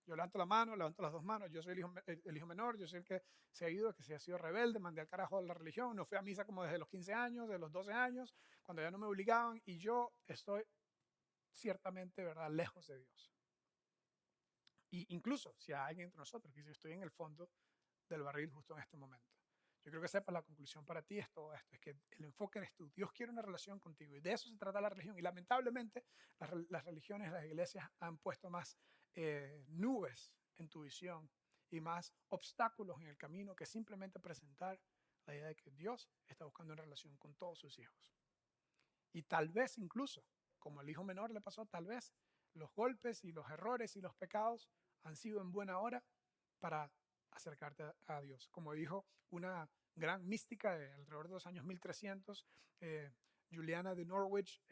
S2: Yo levanto la mano, levanto las dos manos, yo soy el hijo menor, yo soy el que se ha ido, que se ha sido rebelde, mandé al carajo de la religión, no fui a misa como desde los 15 años, de los 12 años, cuando ya no me obligaban, y yo estoy ciertamente, ¿verdad?, lejos de Dios. Y incluso si hay alguien entre nosotros que dice, yo estoy en el fondo del barril justo en este momento. Yo creo que sepas, la conclusión para ti es todo esto, es que el enfoque eres tú. Dios quiere una relación contigo y de eso se trata la religión. Y lamentablemente las religiones, las iglesias han puesto más nubes en tu visión y más obstáculos en el camino que simplemente presentar la idea de que Dios está buscando una relación con todos sus hijos. Y tal vez incluso, como al hijo menor le pasó, tal vez los golpes y los errores y los pecados han sido en buena hora para acercarte a Dios. Como dijo una gran mística de alrededor de los años 1300, Juliana de Norwich,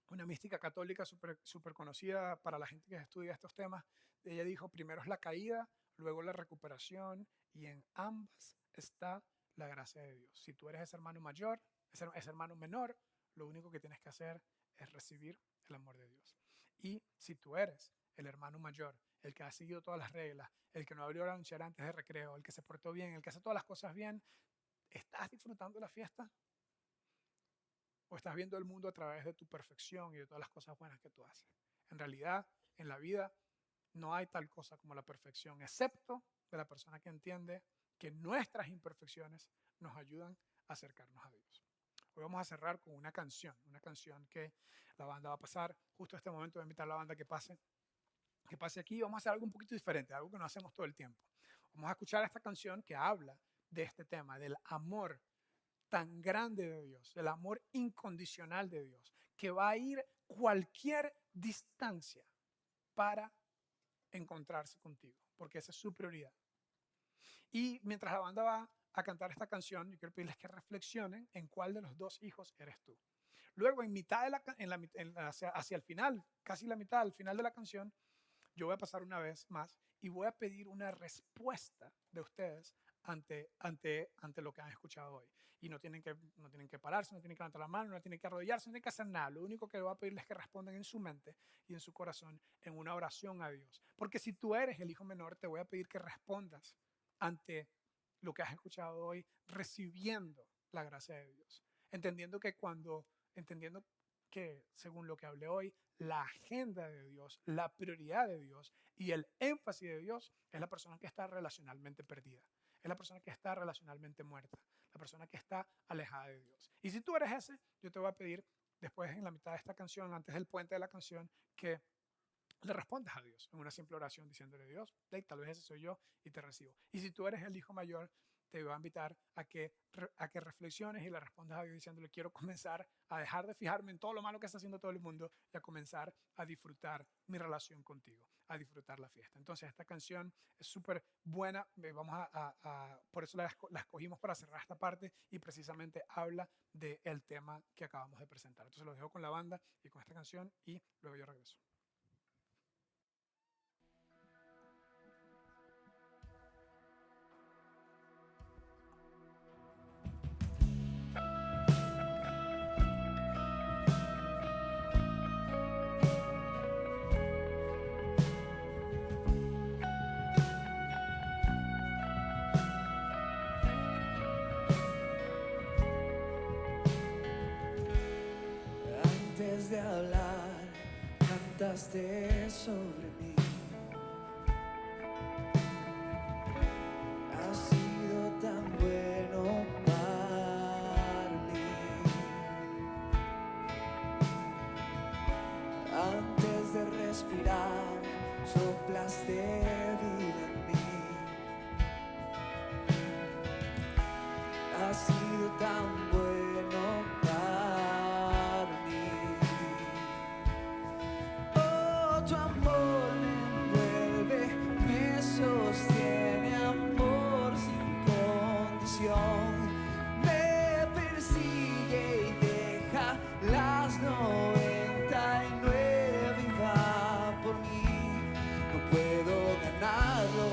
S2: una mística católica súper conocida para la gente que estudia estos temas. Ella dijo, primero es la caída, luego la recuperación, y en ambas está la gracia de Dios. Si tú eres ese hermano mayor, ese hermano menor, lo único que tienes que hacer es recibir el amor de Dios. Y si tú eres el hermano mayor, el que ha seguido todas las reglas, el que no abrió la lonchera antes de recreo, el que se portó bien, el que hace todas las cosas bien, ¿estás disfrutando la fiesta? ¿O estás viendo el mundo a través de tu perfección y de todas las cosas buenas que tú haces? En realidad, en la vida no hay tal cosa como la perfección, excepto de la persona que entiende que nuestras imperfecciones nos ayudan a acercarnos a Dios. Hoy vamos a cerrar con una canción que la banda va a pasar. Justo en este momento voy a invitar a la banda que pase aquí. Vamos a hacer algo un poquito diferente, algo que no hacemos todo el tiempo. Vamos a escuchar esta canción que habla de este tema, del amor tan grande de Dios, del amor incondicional de Dios, que va a ir cualquier distancia para encontrarse contigo, porque esa es su prioridad. Y mientras la banda va a cantar esta canción, yo quiero pedirles que reflexionen en cuál de los dos hijos eres tú. Luego, hacia el final, casi la mitad, al final de la canción, yo voy a pasar una vez más y voy a pedir una respuesta de ustedes ante lo que han escuchado hoy. Y no tienen que pararse, no tienen que levantar la mano, no tienen que arrodillarse, no tienen que hacer nada. Lo único que voy a pedirles es que respondan en su mente y en su corazón en una oración a Dios. Porque si tú eres el hijo menor, te voy a pedir que respondas ante lo que has escuchado hoy, recibiendo la gracia de Dios. Entendiendo que, según lo que hablé hoy, la agenda de Dios, la prioridad de Dios y el énfasis de Dios es la persona que está relacionalmente perdida. Es la persona que está relacionalmente muerta, la persona que está alejada de Dios. Y si tú eres ese, yo te voy a pedir después en la mitad de esta canción, antes del puente de la canción, que le respondas a Dios en una simple oración diciéndole, Dios, tal vez ese soy yo y te recibo. Y si tú eres el hijo mayor, te voy a invitar a que reflexiones y le respondas a Dios diciéndole, quiero comenzar a dejar de fijarme en todo lo malo que está haciendo todo el mundo y a comenzar a disfrutar mi relación contigo, a disfrutar la fiesta. Entonces esta canción es súper buena, por eso la escogimos para cerrar esta parte y precisamente habla del tema que acabamos de presentar. Entonces lo dejo con la banda y con esta canción y luego yo regreso.
S3: Antes de hablar, cantaste sobre mí. Has sido tan bueno para mí. Antes de respirar, soplaste vida en mí. Has sido tan bueno para mí. Oh, tu amor me envuelve, me sostiene, amor sin condición. Me persigue y deja las 99 y va por mí. No puedo ganarlo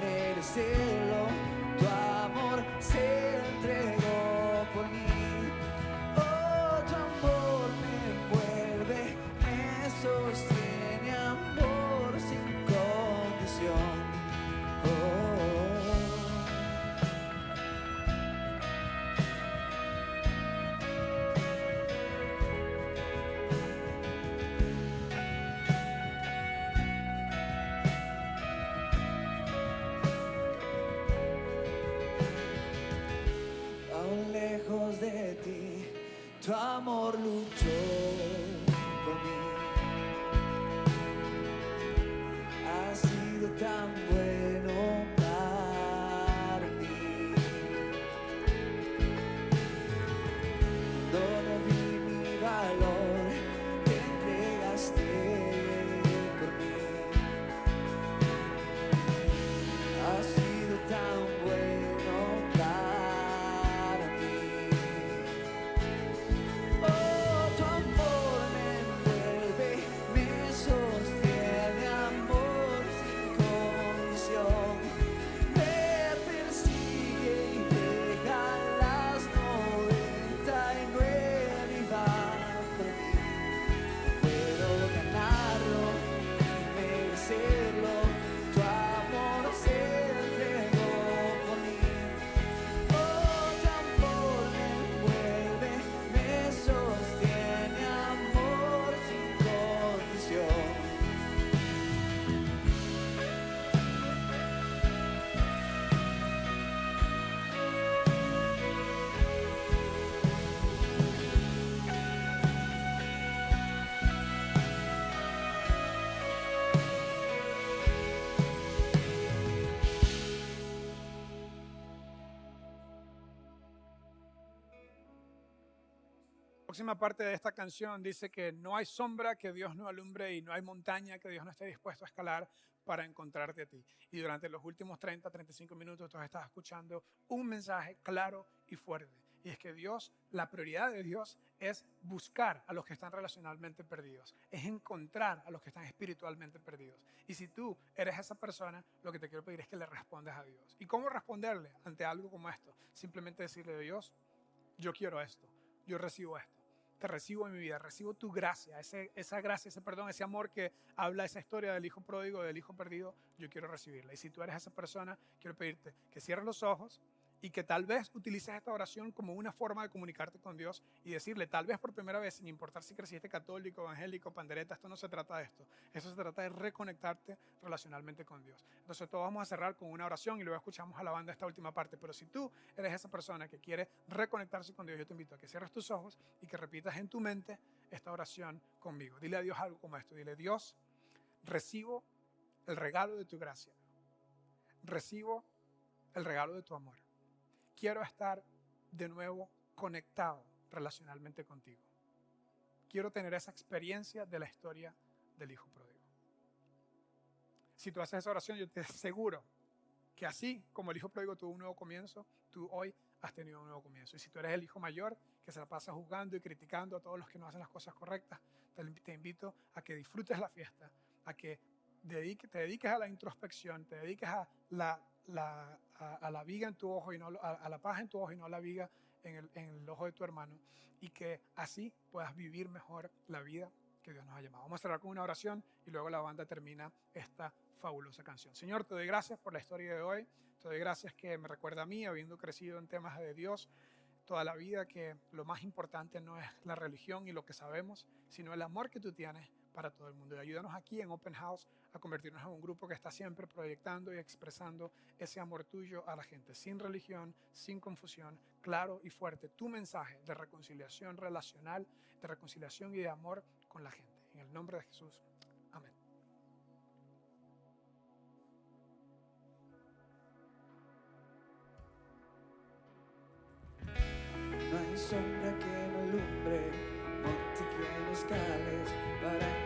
S3: ni merecerlo. Tu amor se entregó por mí. Oh, tu amor me envuelve, me sostiene, amor sin condición. Aún lejos de ti, tu amor luchó por mí. Has sido tan bueno para mí. Donde vi mi valor, te entregaste por mí. Has sido tan bueno para mí. Oh, tu amor me envuelve, me sostiene, amor sin condición. Me persigue y deja las 99 y va por mí. No puedo ganarlo ni merecerlo. Tu amor se entregó por mí. Oh, tu amor me envuelve, me sostiene, amor sin condición.
S2: La próxima parte de esta canción dice que no hay sombra que Dios no alumbre y no hay montaña que Dios no esté dispuesto a escalar para encontrarte a ti. Y durante los últimos 30, 35 minutos tú estás escuchando un mensaje claro y fuerte. Y es que Dios, la prioridad de Dios es buscar a los que están relacionalmente perdidos, es encontrar a los que están espiritualmente perdidos. Y si tú eres esa persona, lo que te quiero pedir es que le respondas a Dios. ¿Y cómo responderle ante algo como esto? Simplemente decirle: Dios, yo quiero esto, yo recibo esto. Te recibo en mi vida, recibo tu gracia, esa gracia, ese perdón, ese amor que habla esa historia del hijo pródigo, del hijo perdido, yo quiero recibirla. Y si tú eres esa persona, quiero pedirte que cierres los ojos y que tal vez utilices esta oración como una forma de comunicarte con Dios y decirle, tal vez por primera vez, sin importar si creciste católico, evangélico, pandereta, esto no se trata de esto. Eso se trata de reconectarte relacionalmente con Dios. Entonces todos vamos a cerrar con una oración y luego escuchamos a la banda esta última parte. Pero si tú eres esa persona que quiere reconectarse con Dios, yo te invito a que cierres tus ojos y que repitas en tu mente esta oración conmigo. Dile a Dios algo como esto. Dile: Dios, recibo el regalo de tu gracia. Recibo el regalo de tu amor. quiero estar de nuevo conectado relacionalmente contigo. Quiero tener esa experiencia de la historia del hijo pródigo. Si tú haces esa oración, yo te aseguro que así como el hijo pródigo tuvo un nuevo comienzo, tú hoy has tenido un nuevo comienzo. Y si tú eres el hijo mayor que se la pasa juzgando y criticando a todos los que no hacen las cosas correctas, te invito a que disfrutes la fiesta, a que te dediques a la introspección, te dediques a la viga en tu ojo y no a la paja en tu ojo y no a la viga en el ojo de tu hermano, y que así puedas vivir mejor la vida que Dios nos ha llamado. Vamos a cerrar con una oración y luego la banda termina esta fabulosa canción. Señor, te doy gracias por la historia de hoy. Te doy gracias que me recuerda a mí, habiendo crecido en temas de Dios toda la vida, que lo más importante no es la religión y lo que sabemos, sino el amor que tú tienes para todo el mundo. Y ayúdanos aquí en Open House a convertirnos en un grupo que está siempre proyectando y expresando ese amor tuyo a la gente, sin religión, sin confusión, claro y fuerte. Tu mensaje de reconciliación relacional, de reconciliación y de amor con la gente. En el nombre de Jesús. Amén.
S3: No hay sombra que no alumbre, monte que no escales para